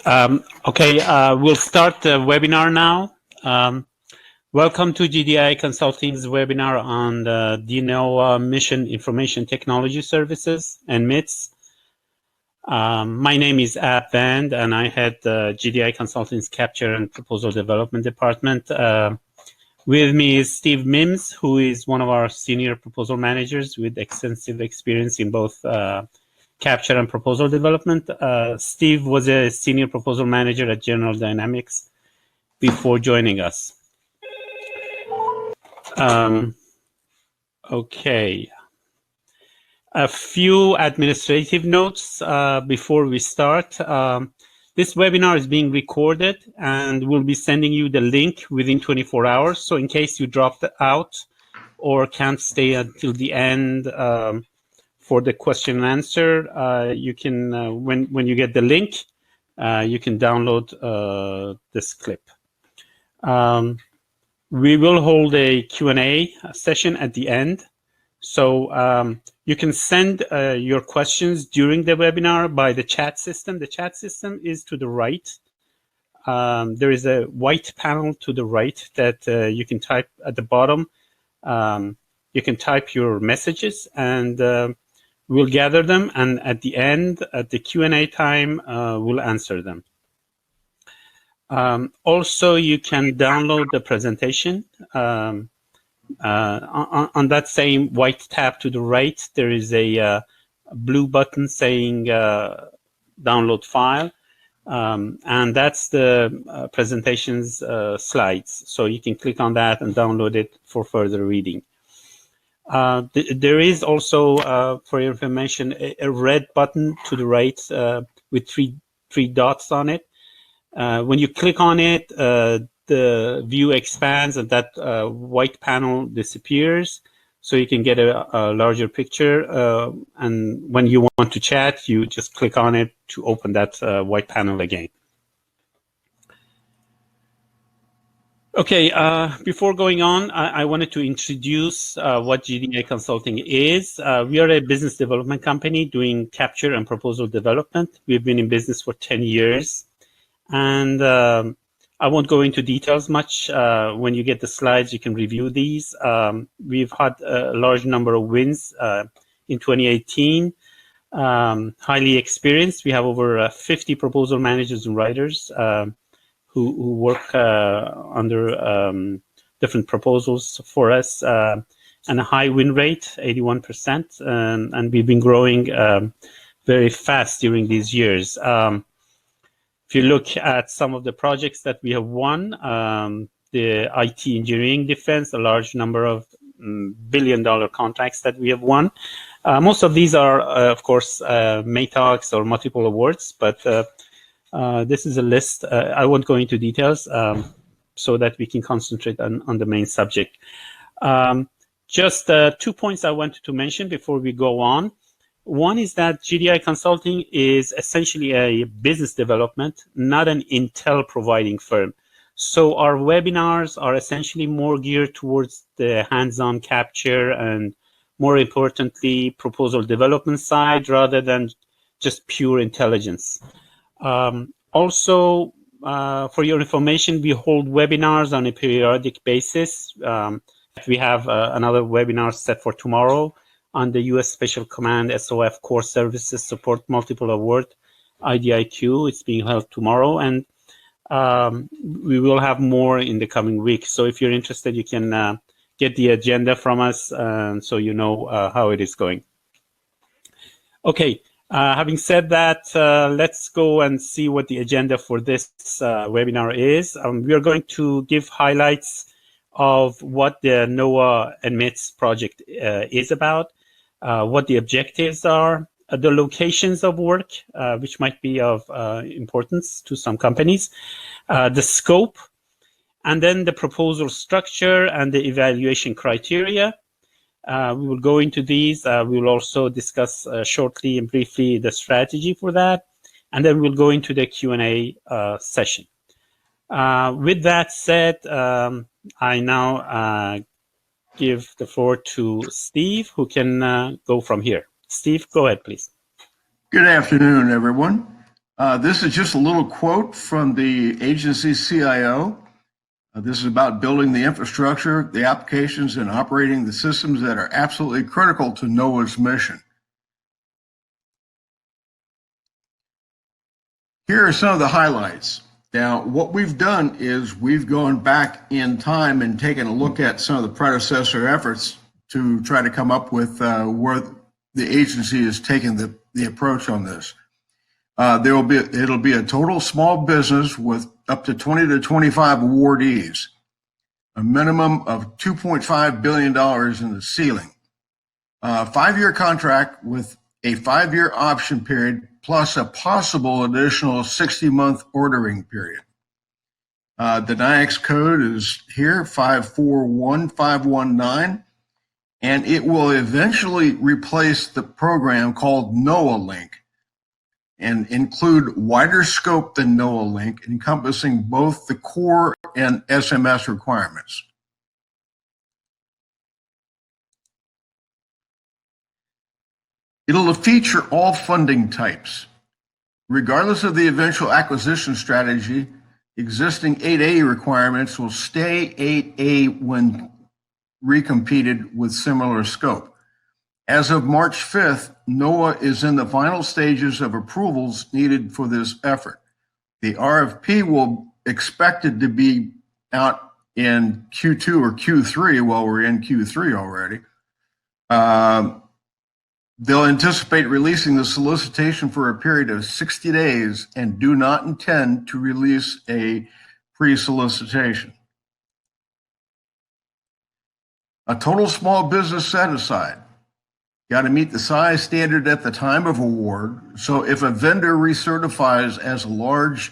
Okay, we'll start the webinar now. Welcome to GDI Consulting's webinar on the NOAA Mission Information Technology Services, NMITS. My name is Ab Band, and I head GDI Consulting's Capture and Proposal Development Department. With me is Steve Mims, who is one of our senior proposal managers with extensive experience in both capture and proposal development. Steve was a senior proposal manager at General Dynamics before joining us. Okay. A few administrative notes before we start. This webinar is being recorded and we'll be sending you the link within 24 hours. So in case you dropped out or can't stay until the end for the question and answer, you can, when you get the link, you can download this clip. We will hold a Q&A session at the end. So you can send your questions during the webinar by the chat system. The chat system is to the right. There is a white panel to the right that you can type at the bottom. You can type your messages and we'll gather them. And at the end, at the Q&A time, we'll answer them. Also, you can download the presentation. On that same white tab to the right, there is a blue button saying download file, and that's the presentation's slides. So you can click on that and download it for further reading. There is also, for your information, a red button to the right with three dots on it. When you click on it, the view expands and that white panel disappears, so you can get a larger picture. And when you want to chat, you just click on it to open that white panel again. Okay, before going on, I wanted to introduce what GDI Consulting is. We are a business development company doing capture and proposal development. We've been in business for 10 years. And I won't go into details much. When you get the slides, you can review these. We've had a large number of wins in 2018. Highly experienced. We have over 50 proposal managers and writers who work under different proposals for us, and a high win rate, 81%. And we've been growing very fast during these years. If you look at some of the projects that we have won, the IT engineering defense, a large number of billion-dollar contracts that we have won. Most of these are, of course, MATOCs or multiple awards, but this is a list. I won't go into details so that we can concentrate on the main subject. Just 2 points I wanted to mention before we go on. One is that GDI Consulting is essentially a business development, not an intel providing firm. So our webinars are essentially more geared towards the hands-on capture and, more importantly, proposal development side rather than just pure intelligence. Also, for your information, we hold webinars on a periodic basis. We have another webinar set for tomorrow on the U.S. Special Command SOF Core Services Support Multiple Award, IDIQ. It's being held tomorrow, and we will have more in the coming weeks. So if you're interested, you can get the agenda from us so you know how it is going. Okay, having said that, let's go and see what the agenda for this webinar is. We are going to give highlights of what the NOAA NMITS project is about, what the objectives are, the locations of work, which might be of importance to some companies, the scope, and then the proposal structure and the evaluation criteria. We will go into these. We will also discuss shortly and briefly the strategy for that, and then we'll go into the Q&A session. With that said, I now give the floor to Steve, who can go from here. Steve, go ahead, please. Good afternoon, everyone. This is just a little quote from the agency CIO. This is about building the infrastructure, the applications, and operating the systems that are absolutely critical to NOAA's mission. Here are some of the highlights. Now, what we've done is we've gone back in time and taken a look at some of the predecessor efforts to try to come up with where the agency is taking the approach on this. It'll be a total small business with up to 20 to 25 awardees, a minimum of $2.5 billion in the ceiling, a 5-year contract with a 5-year option period, plus a possible additional 60-month ordering period. The NAICS code is here, 541519, and it will eventually replace the program called NOAA Link and include wider scope than NOAA Link, encompassing both the core and SMS requirements. It'll feature all funding types. Regardless of the eventual acquisition strategy, existing 8A requirements will stay 8A when recompeted with similar scope. As of March 5th, NOAA is in the final stages of approvals needed for this effort. The RFP will expected to be out in Q2 or Q3, well, we're in Q3 already. They'll anticipate releasing the solicitation for a period of 60 days and do not intend to release a pre-solicitation. A total small business set aside. Got to meet the size standard at the time of award. So if a vendor recertifies as a large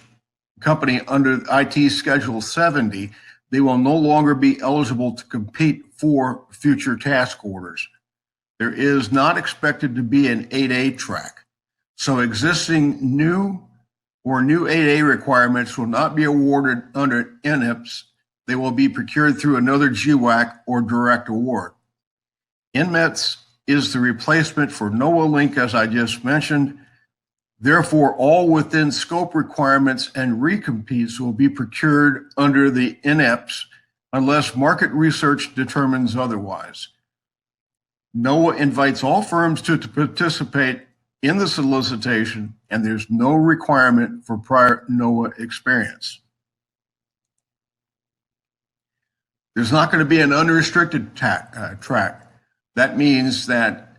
company under IT Schedule 70, they will no longer be eligible to compete for future task orders. There is not expected to be an 8A track. So existing new 8A requirements will not be awarded under NMITS. They will be procured through another GWAC or direct award. NMITS is the replacement for NOAA Link, as I just mentioned. Therefore, all within scope requirements and recompetes will be procured under the NMITS unless market research determines otherwise. NOAA invites all firms to participate in the solicitation, and there's no requirement for prior NOAA experience. There's not going to be an unrestricted track. That means that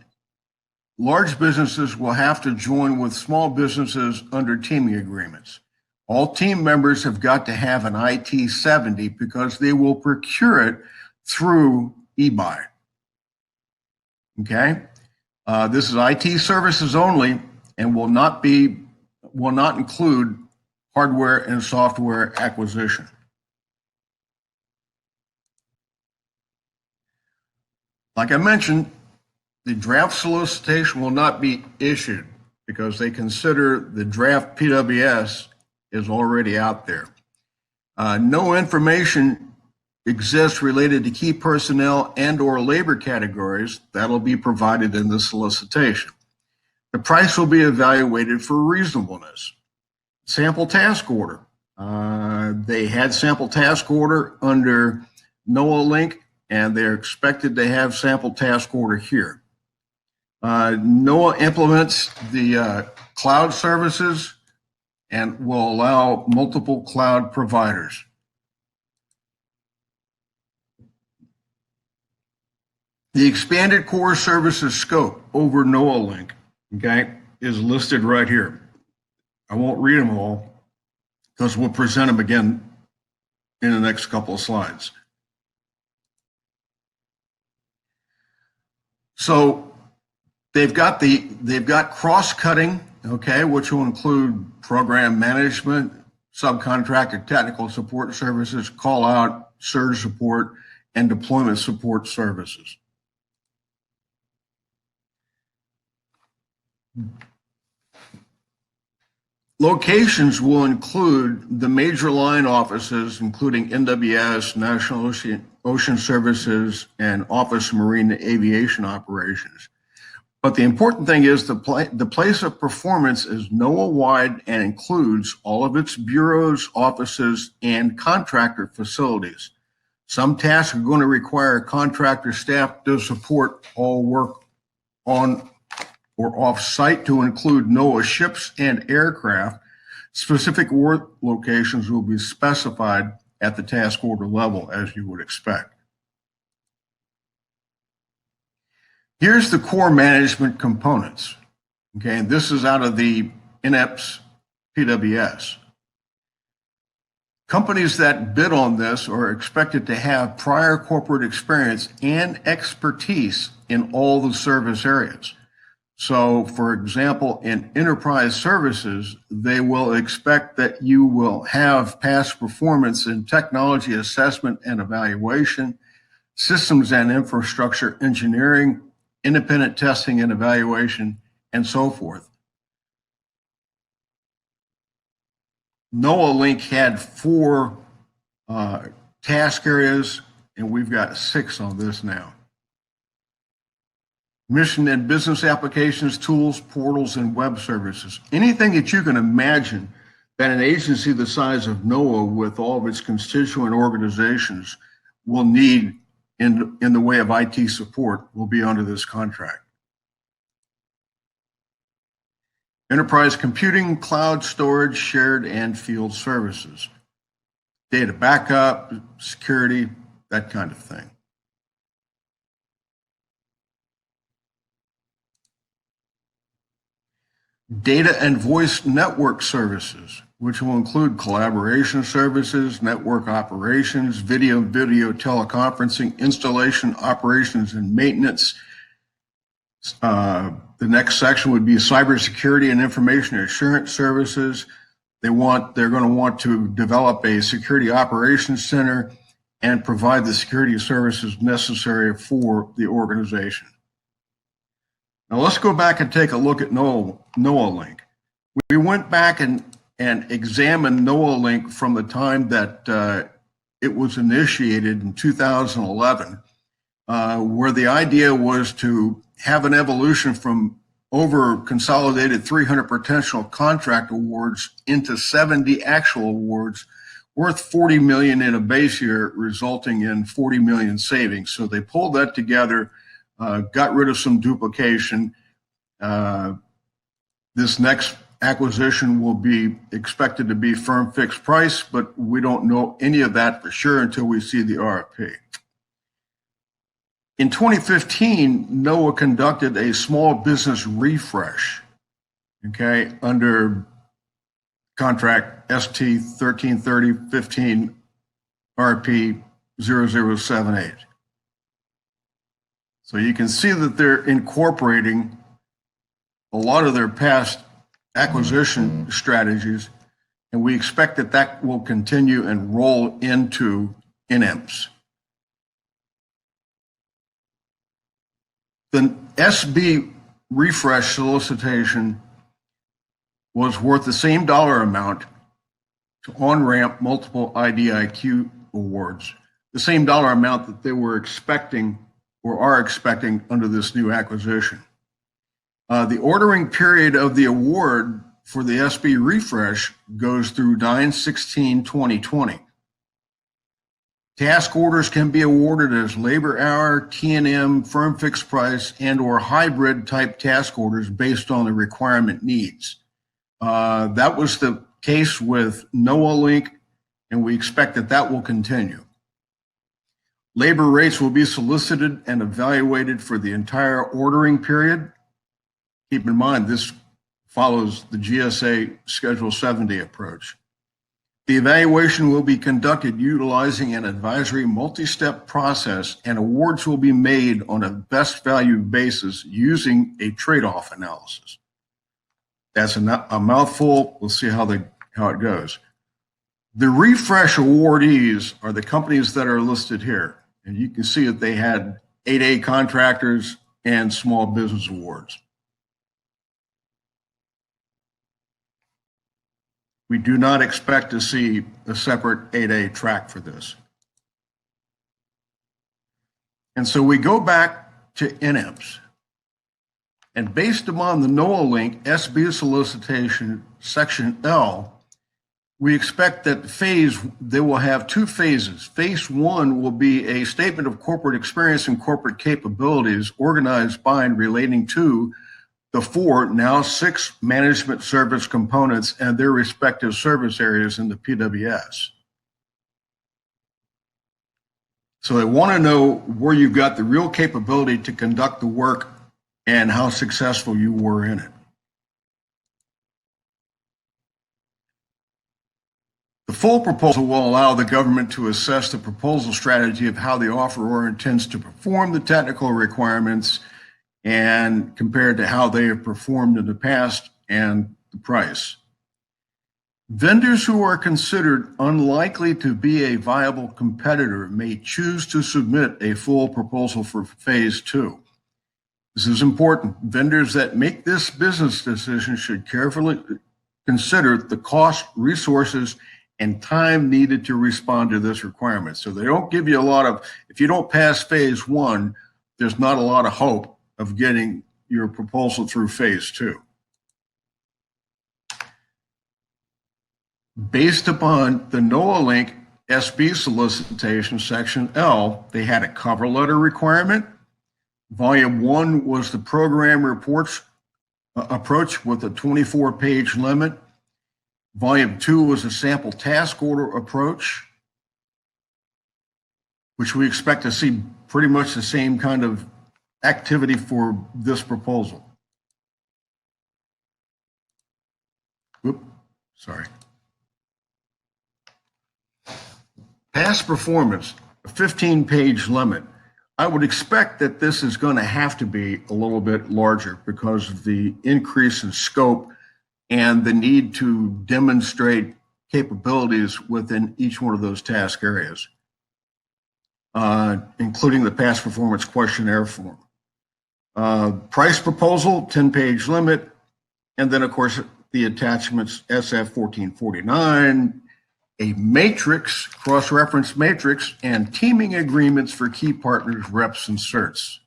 large businesses will have to join with small businesses under teaming agreements. All team members have got to have an IT 70 because they will procure it through eBuy. Okay, this is IT services only and will not include hardware and software acquisition. Like I mentioned, the draft solicitation will not be issued because they consider the draft PWS is already out there. No information exists related to key personnel and or labor categories. That'll be provided in the solicitation. The price will be evaluated for reasonableness. Sample task order. They had sample task order under NOAA Link, and they're expected to have sample task order here. NOAA implements the cloud services and will allow multiple cloud providers. The expanded core services scope over NOAA Link, okay, is listed right here. I won't read them all because we'll present them again in the next couple of slides. So they've got cross-cutting, okay, which will include program management, subcontracted technical support services, call out, surge support, and deployment support services. Locations will include the major line offices, including NWS, National Ocean Services, and Office of Marine Aviation Operations. But the important thing is the place of performance is NOAA-wide and includes all of its bureaus, offices, and contractor facilities. Some tasks are going to require contractor staff to support all work on or off-site to include NOAA ships and aircraft. Specific work locations will be specified at the task order level, as you would expect. Here's the core management components. Okay, and this is out of the NMITS PWS. Companies that bid on this are expected to have prior corporate experience and expertise in all the service areas. So, for example, in enterprise services, they will expect that you will have past performance in technology assessment and evaluation, systems and infrastructure engineering, independent testing and evaluation, and so forth. NOAA Link had 4 task areas, and we've got 6 on this now. Mission and business applications, tools, portals, and web services. Anything that you can imagine that an agency the size of NOAA with all of its constituent organizations will need in the way of IT support will be under this contract. Enterprise computing, cloud storage, shared and field services. Data backup, security, that kind of thing. Data and voice network services, which will include collaboration services, network operations, video teleconferencing, installation, operations, and maintenance. The next section would be cybersecurity and information assurance services. They're going to want to develop a security operations center and provide the security services necessary for the organization. Now let's go back and take a look at NOAA Link. We went back and examined NOAA Link from the time that it was initiated in 2011, where the idea was to have an evolution from over consolidated 300 potential contract awards into 70 actual awards worth 40 million in a base year, resulting in 40 million savings. So they pulled that together, got rid of some duplication. This next acquisition will be expected to be firm fixed price, but we don't know any of that for sure until we see the RFP. In 2015, NOAA conducted a small business refresh, okay, under contract ST 1330-15 RP 0078. So you can see that they're incorporating a lot of their past acquisition strategies, and we expect that that will continue and roll into NMITS. The SB refresh solicitation was worth the same dollar amount to on-ramp multiple IDIQ awards, the same dollar amount that they were expecting or are expecting under this new acquisition. The ordering period of the award for the SB refresh goes through 9/16/2020. Task orders can be awarded as labor hour, T&M, firm fixed price, and or hybrid type task orders based on the requirement needs. That was the case with NOAA Link, and we expect that that will continue. Labor rates will be solicited and evaluated for the entire ordering period. Keep in mind, this follows the GSA Schedule 70 approach. The evaluation will be conducted utilizing an advisory multi-step process, and awards will be made on a best value basis using a trade-off analysis. That's a mouthful. We'll see how it goes. The refresh awardees are the companies that are listed here. And you can see that they had 8A contractors and small business awards. We do not expect to see a separate 8A track for this. And so we go back to NMITS. And based upon the NOAA link SB solicitation section L, we expect that they will have two phases. Phase one will be a statement of corporate experience and corporate capabilities organized by and relating to the 4, now 6 management service components and their respective service areas in the PWS. So they want to know where you've got the real capability to conduct the work and how successful you were in it. The full proposal will allow the government to assess the proposal strategy of how the offeror intends to perform the technical requirements and compared to how they have performed in the past and the price. Vendors who are considered unlikely to be a viable competitor may choose to submit a full proposal for phase 2. This is important. Vendors that make this business decision should carefully consider the cost, resources, and time needed to respond to this requirement. So they don't give you a lot of, if you don't pass phase 1, there's not a lot of hope of getting your proposal through phase 2. Based upon the NOAA link SB solicitation section L, they had a cover letter requirement. Volume 1 was the program reports approach with a 24-page limit. Volume 2 was a sample task order approach, which we expect to see pretty much the same kind of activity for this proposal. Oops, sorry. Past performance, a 15-page limit. I would expect that this is going to have to be a little bit larger because of the increase in scope and the need to demonstrate capabilities within each one of those task areas, including the past performance questionnaire form. Price proposal, 10-page limit, and then, of course, the attachments SF 1449, a matrix, cross-reference matrix, and teaming agreements for key partners, reps, and certs.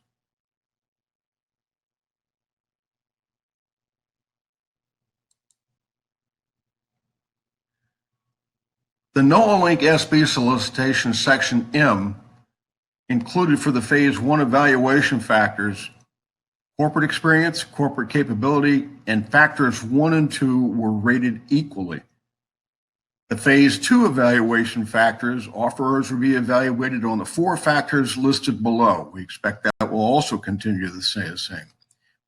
The NOAA link SB solicitation section M included for the phase 1 evaluation factors, corporate experience, corporate capability, and factors 1 and 2 were rated equally. The phase 2 evaluation factors, offerors will be evaluated on the 4 factors listed below. We expect that will also continue to stay the same.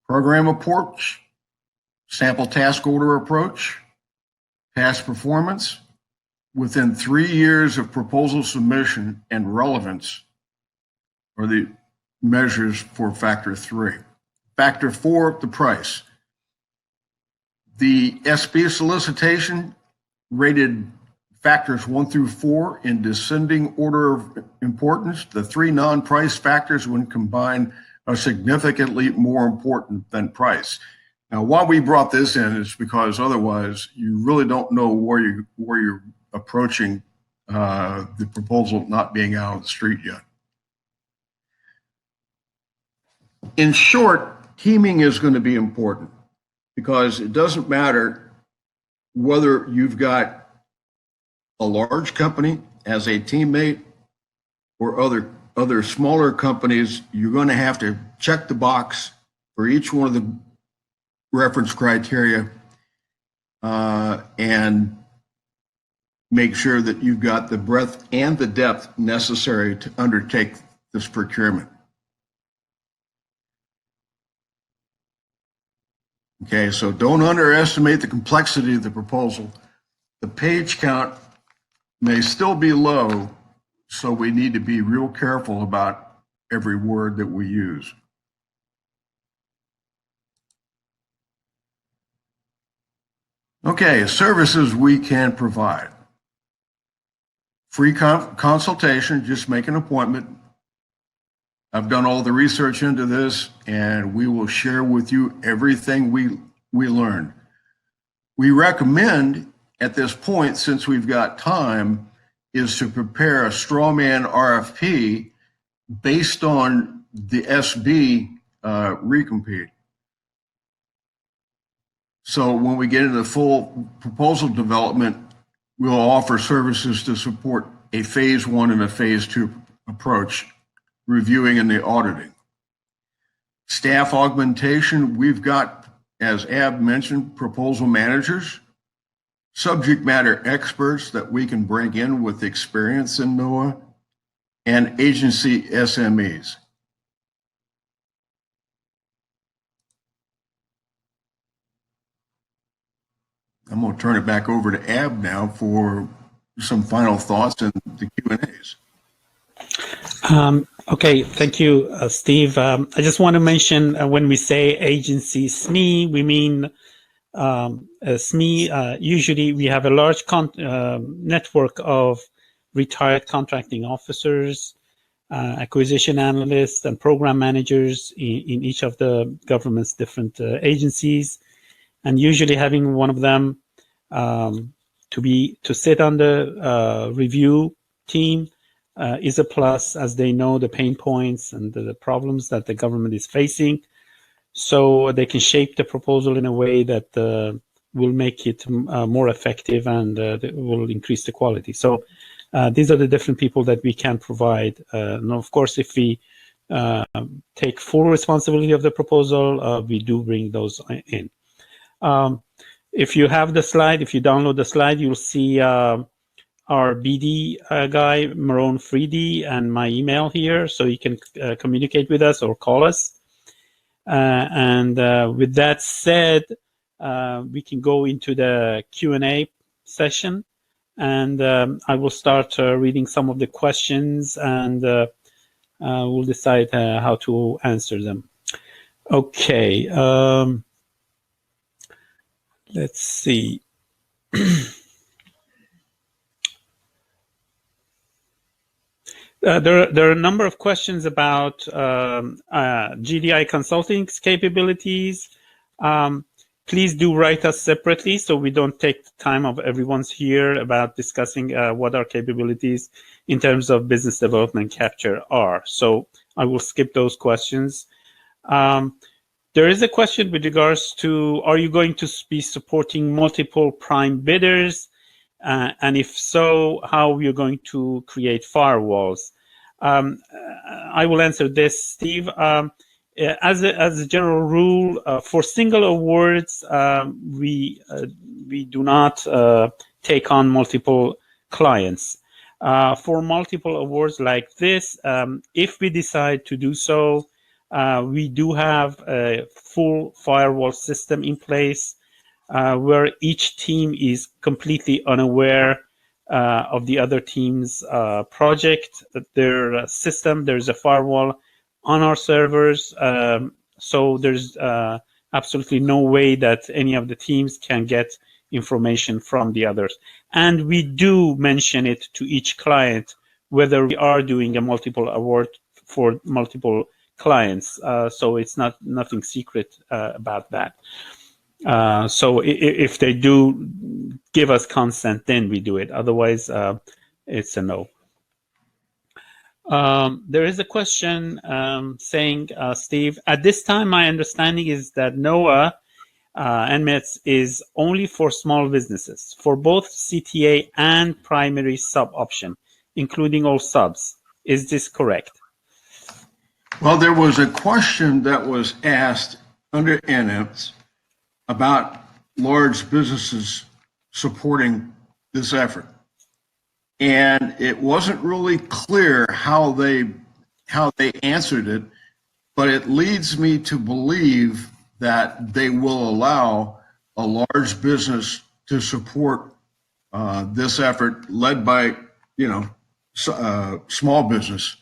Program approach, sample task order approach, past performance, within 3 years of proposal submission, and relevance are the measures for factor 3. Factor 4, the price. The SB solicitation rated factors 1 through 4 in descending order of importance. The 3 non-price factors, when combined, are significantly more important than price. Now, why we brought this in is because otherwise you really don't know where you're approaching the proposal not being out on the street yet. In short, teaming is going to be important because it doesn't matter whether you've got a large company as a teammate or other smaller companies. You're going to have to check the box for each one of the reference criteria and make sure that you've got the breadth and the depth necessary to undertake this procurement. Okay, so don't underestimate the complexity of the proposal. The page count may still be low, so we need to be real careful about every word that we use. Okay, services we can provide. Free consultation, just make an appointment. I've done all the research into this, and we will share with you everything we learn. We recommend at this point, since we've got time, is to prepare a straw man RFP based on the SB recompete. So when we get into full proposal development, we'll offer services to support a phase 1 and a phase 2 approach, reviewing and the auditing. Staff augmentation, we've got, as Ab mentioned, proposal managers, subject matter experts that we can bring in with experience in NOAA, and agency SMEs. I'm going to turn it back over to Ab now for some final thoughts and the Q&As. Okay, thank you, Steve. I just want to mention when we say agency SME, we mean SME. Usually we have a large network of retired contracting officers, acquisition analysts, and program managers in each of the government's different agencies. And usually having one of them to sit on the review team is a plus, as they know the pain points and the problems that the government is facing, so they can shape the proposal in a way that will make it more effective and will increase the quality. So these are the different people that we can provide. And of course, if we take full responsibility of the proposal, we do bring those in. If you have the slide, if you download the slide, you'll see our BD guy, Maron Freedy, and my email here, so you can communicate with us or call us. And with that said, we can go into the Q&A session, and I will start reading some of the questions, and we'll decide how to answer them. Okay. Let's see. There are a number of questions about GDI Consulting's capabilities. Please do write us separately so we don't take the time of everyone's here about discussing what our capabilities in terms of business development capture are. So I will skip those questions. There is a question with regards to, are you going to be supporting multiple prime bidders? And if so, how are you going to create firewalls? I will answer this, Steve. As a general rule, for single awards, we do not take on multiple clients. For multiple awards like this, if we decide to do so, we do have a full firewall system in place where each team is completely unaware of the other team's project, their system. There's a firewall on our servers, so there's absolutely no way that any of the teams can get information from the others. And we do mention it to each client, whether we are doing a multiple award for multiple clients. So it's nothing secret about that. So if they do give us consent, then we do it. Otherwise, it's a no. There is a question saying, Steve, at this time, my understanding is that NOAA NMITS is only for small businesses, for both CTA and primary sub option, including all subs. Is this correct? Well, there was a question that was asked under NMITS about large businesses supporting this effort. And it wasn't really clear how they answered it, but it leads me to believe that they will allow a large business to support this effort led by, small business.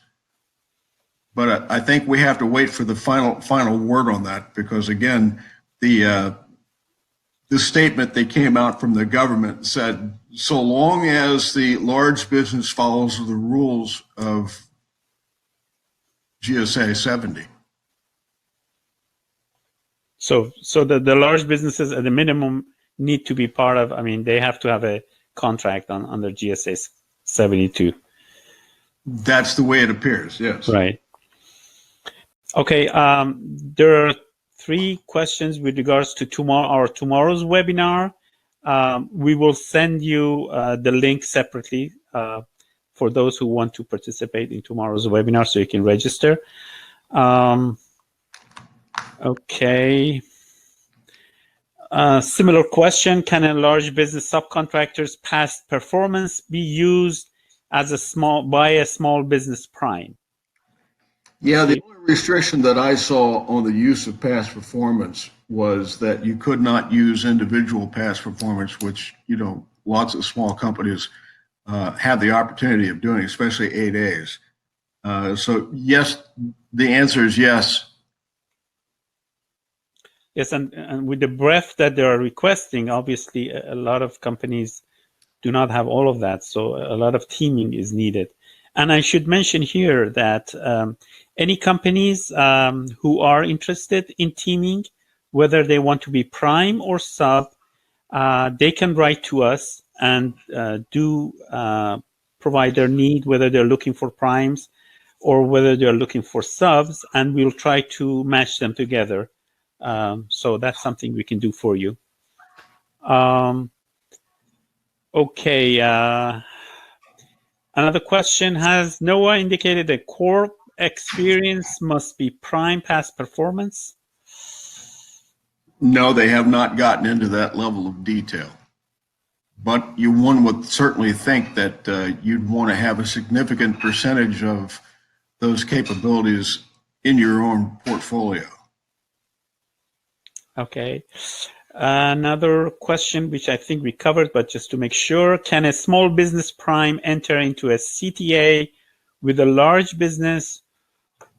But I think we have to wait for the final word on that, because again, the statement that came out from the government said, so long as the large business follows the rules of GSA 70. So the large businesses at the minimum need to be part of, they have to have a contract under GSA 72. That's the way it appears, yes. Right. Okay, there are 3 questions with regards to tomorrow's webinar. We will send you the link separately for those who want to participate in tomorrow's webinar, so you can register. Okay. Similar question: can a large business subcontractor's past performance be used as a small business prime? Yeah, the only restriction that I saw on the use of past performance was that you could not use individual past performance, which, lots of small companies have the opportunity of doing, especially 8As. So yes, the answer is yes. Yes, and with the breadth that they are requesting, obviously a lot of companies do not have all of that, so a lot of teaming is needed. And I should mention here that any companies who are interested in teaming, whether they want to be prime or sub, they can write to us and do provide their need, whether they're looking for primes or whether they're looking for subs, and we'll try to match them together. So that's something we can do for you. Okay. Another question: has NOAA indicated that core experience must be prime past performance? No, they have not gotten into that level of detail. But one would certainly think that you'd want to have a significant percentage of those capabilities in your own portfolio. Okay. Another question, which I think we covered, but just to make sure: can a small business prime enter into a CTA with a large business,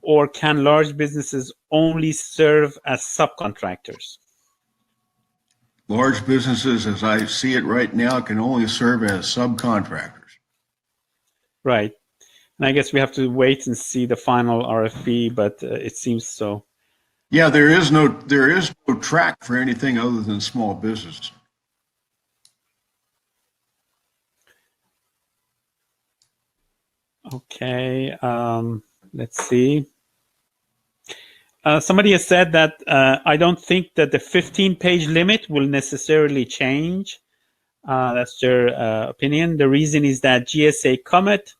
or can large businesses only serve as subcontractors? Large businesses, as I see it right now, can only serve as subcontractors. Right. And I guess we have to wait and see the final RFP, but it seems so. Yeah, there is no track for anything other than small business. Okay, let's see. Somebody has said that I don't think that the 15-page limit will necessarily change. That's their opinion. The reason is that GSA Comet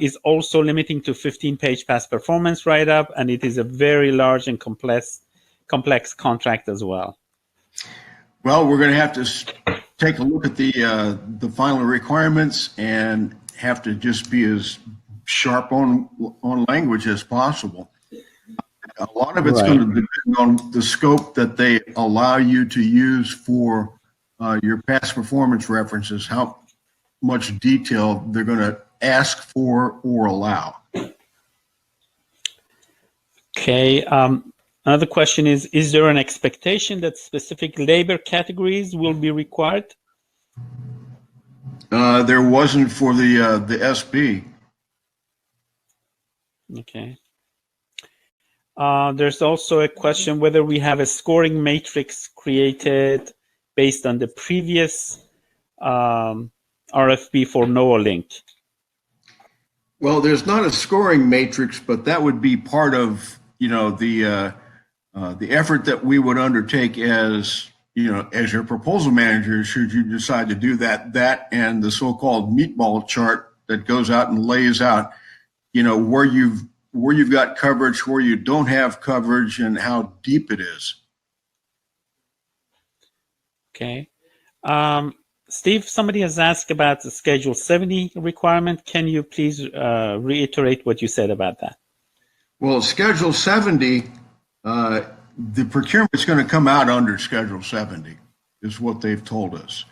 is also limiting to 15-page past performance write-up, and it is a very large and complex contract as well. Well, we're going to have to take a look at the final requirements and have to just be as sharp on language as possible. A lot of it's going to depend on the scope that they allow you to use for your past performance references, how much detail they're going to ask for or allow. Okay. Another question is there an expectation that specific labor categories will be required? There wasn't for the SB. Okay. There's also a question whether we have a scoring matrix created based on the previous RFP for NOAA Link. Well, there's not a scoring matrix, but that would be part of the effort that we would undertake as your proposal manager, should you decide to do that and the so-called meatball chart that goes out and lays out where you've got coverage, where you don't have coverage, and how deep it is. Okay. Steve, somebody has asked about the Schedule 70 requirement. Can you please reiterate what you said about that? Well, Schedule 70, the procurement's going to come out under Schedule 70, is what they've told us.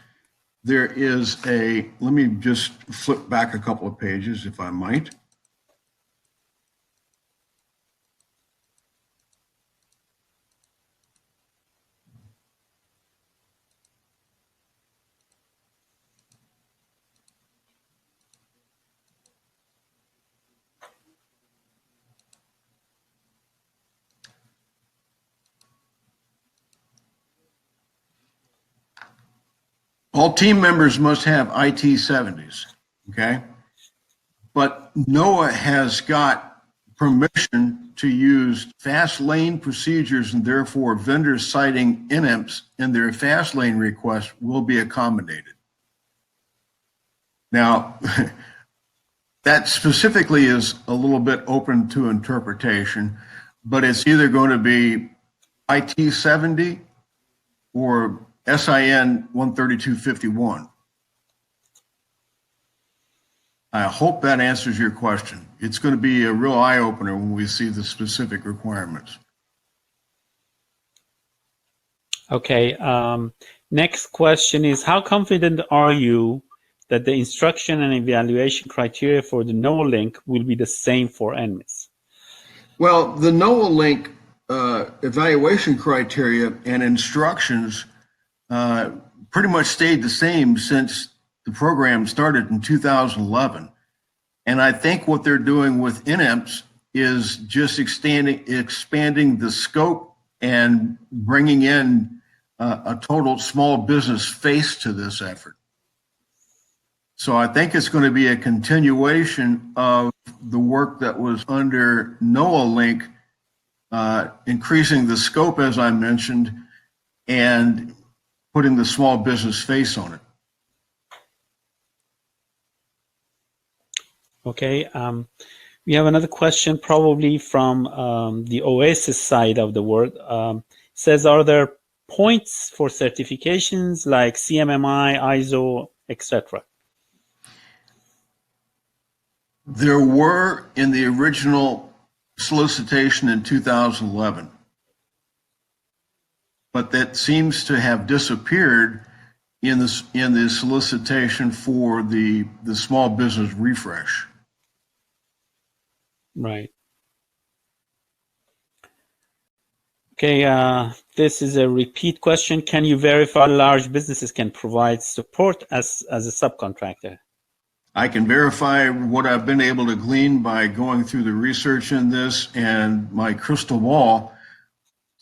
There is let me just flip back a couple of pages, if I might. All team members must have IT 70s, okay? But NOAA has got permission to use fast lane procedures, and therefore vendors citing NMITS in their fast lane request will be accommodated. Now, that specifically is a little bit open to interpretation, but it's either going to be IT 70 or SIN 13251. I hope that answers your question. It's going to be a real eye-opener when we see the specific requirements. Okay. Next question is, how confident are you that the instruction and evaluation criteria for the NOAA link will be the same for NMITS? Well, the NOAA link evaluation criteria and instructions pretty much stayed the same since the program started in 2011. And I think what they're doing with NMITS is just expanding the scope and bringing in a total small business face to this effort. So I think it's going to be a continuation of the work that was under NOAA link, increasing the scope, as I mentioned, and putting the small business face on it. Okay. We have another question, probably from the OASIS side of the world. Says, are there points for certifications like CMMI, ISO, etc.? There were in the original solicitation in 2011, but that seems to have disappeared in the solicitation for the small business refresh. Right. Okay, this is a repeat question. Can you verify large businesses can provide support as a subcontractor? I can verify what I've been able to glean by going through the research in this and my crystal ball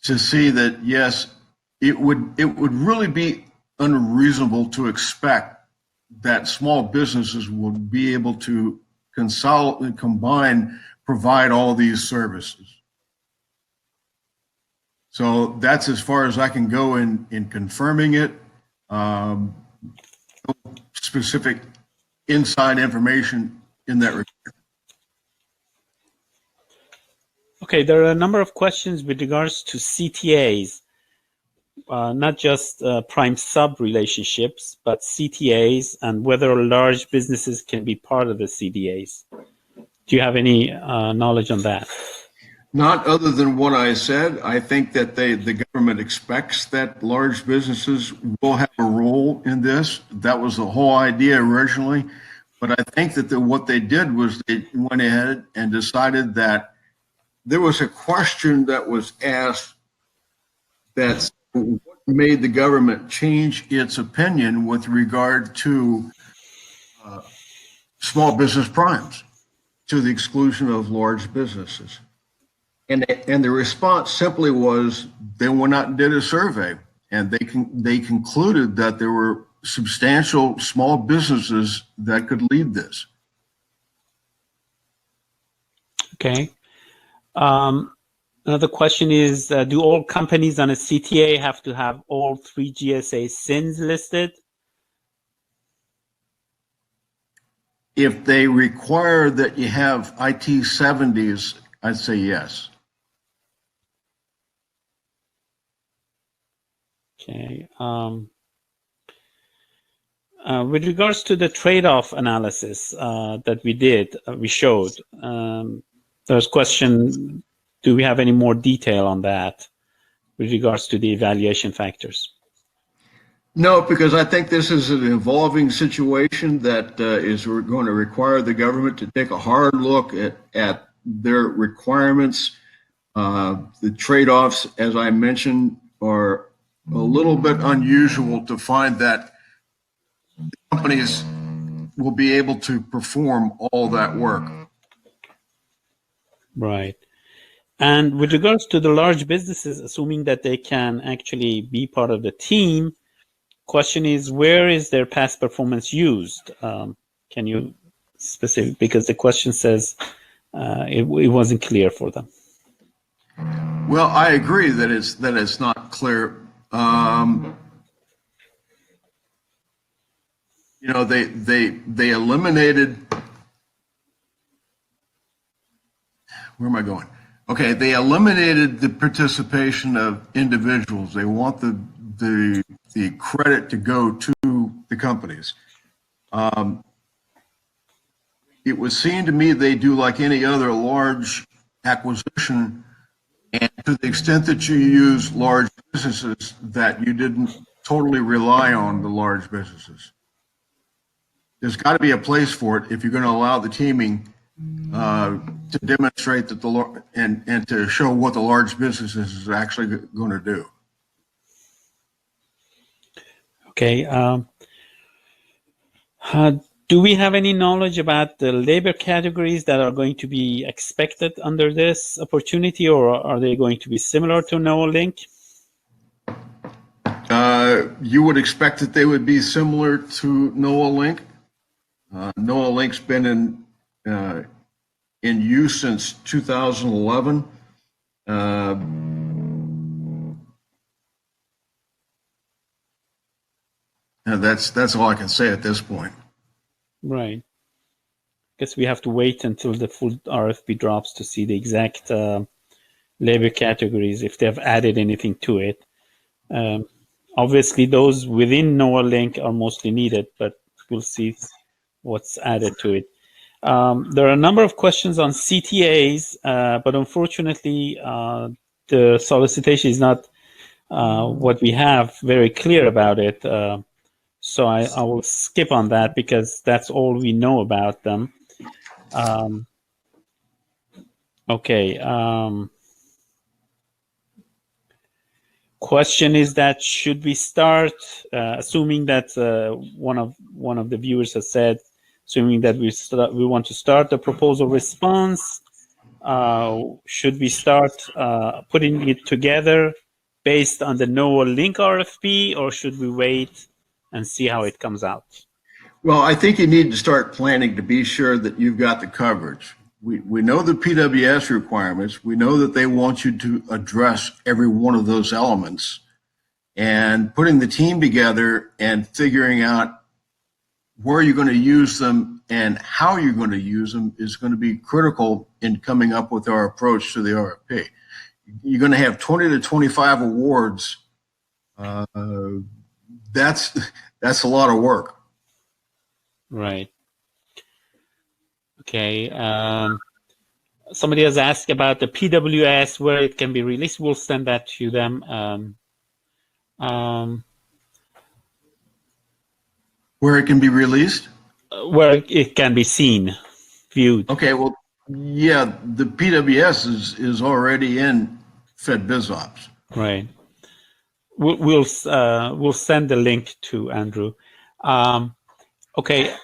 to see that, yes, it would really be unreasonable to expect that small businesses will be able to consolidate, combine, provide all these services. So that's as far as I can go in confirming it. No specific inside information in that regard. Okay, there are a number of questions with regards to CTAs, not just prime-sub relationships, but CTAs and whether large businesses can be part of the CDAs. Do you have any knowledge on that? Not other than what I said. I think that the government expects that large businesses will have a role in this. That was the whole idea originally. But I think that what they did was they went ahead and decided that there was a question that was asked that's what made the government change its opinion with regard to small business primes to the exclusion of large businesses. And the response simply was they went out and did a survey, and they concluded that there were substantial small businesses that could lead this. Okay. Another question is, do all companies on a CTA have to have all 3 GSA SINs listed? If they require that you have IT 70s, I'd say yes. Okay. With regards to the trade-off analysis that we showed, there's a question, do we have any more detail on that with regards to the evaluation factors? No, because I think this is an evolving situation that is going to require the government to take a hard look at their requirements. The trade-offs, as I mentioned, are a little bit unusual to find that companies will be able to perform all that work. Right. And with regards to the large businesses, assuming that they can actually be part of the team, question is, where is their past performance used? Can you specific, because the question says it wasn't clear for them. Well, I agree that it's not clear. You know, they eliminated. Where am I going? Okay, they eliminated the participation of individuals. They want the credit to go to the companies. It would seem to me they do like any other large acquisition, and to the extent that you use large businesses, that you didn't totally rely on the large businesses. There's got to be a place for it if you're going to allow the teaming to demonstrate that and to show what the large businesses is actually going to do. Okay. Do we have any knowledge about the labor categories that are going to be expected under this opportunity, or are they going to be similar to NOAA Link? You would expect that they would be similar to NOAA Link. NOAA Link's been in use since 2011. And that's all I can say at this point. Right. Guess we have to wait until the full RFP drops to see the exact labor categories, if they've added anything to it. Obviously, those within NOAA Link are mostly needed, but we'll see what's added to it. There are a number of questions on CTAs, but unfortunately, the solicitation is not what we have very clear about it. So I will skip on that because that's all we know about them. Okay. Question is that should we start, assuming that one of the viewers has said, assuming that we want to start the proposal response, should we start putting it together based on the NOAA Link RFP, or should we wait and see how it comes out? Well, I think you need to start planning to be sure that you've got the coverage. We know the PWS requirements. We know that they want you to address every one of those elements, and putting the team together and figuring out where you're going to use them and how you're going to use them is going to be critical in coming up with our approach to the RFP. You're going to have 20 to 25 awards. That's a lot of work. Right. Okay. Somebody has asked about the PWS, where it can be released. We'll send that to them. Where it can be released? Where it can be seen, viewed. Okay. Well, yeah, the PWS is already in FedBizOps. Right. We'll send the link to Andrew. Okay.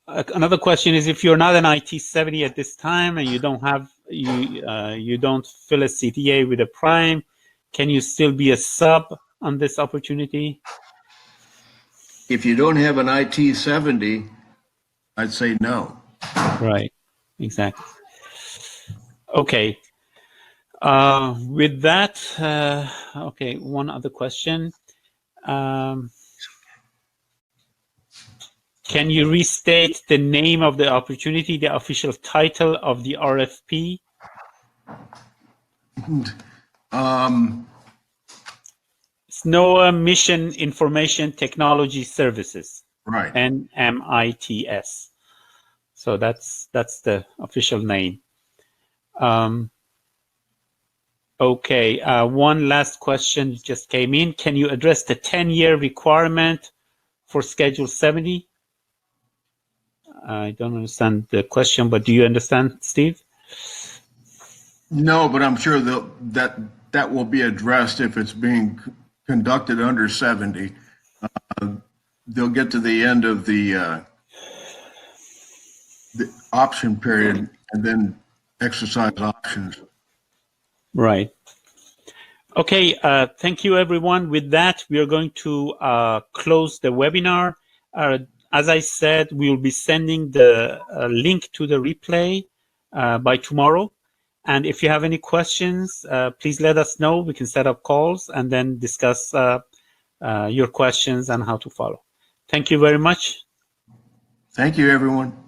Another question is, if you're not an IT 70 at this time and you don't have you don't fill a CTA with a prime, can you still be a sub on this opportunity? If you don't have an IT 70, I'd say no. Right. Exactly. Okay. With that, okay, one other question. Can you restate the name of the opportunity, the official title of the RFP? It's NOAA Mission Information Technology Services. Right. NMITS. So that's the official name. Okay, one last question just came in. Can you address the 10-year requirement for Schedule 70? I don't understand the question, but do you understand, Steve? No, but I'm sure that will be addressed if it's being conducted under 70. They'll get to the end of the option period and then exercise options. Right. Okay, thank you, everyone. With that, we are going to close the webinar. As I said, we will be sending the link to the replay by tomorrow. And if you have any questions, please let us know. We can set up calls and then discuss your questions and how to follow. Thank you very much. Thank you, everyone.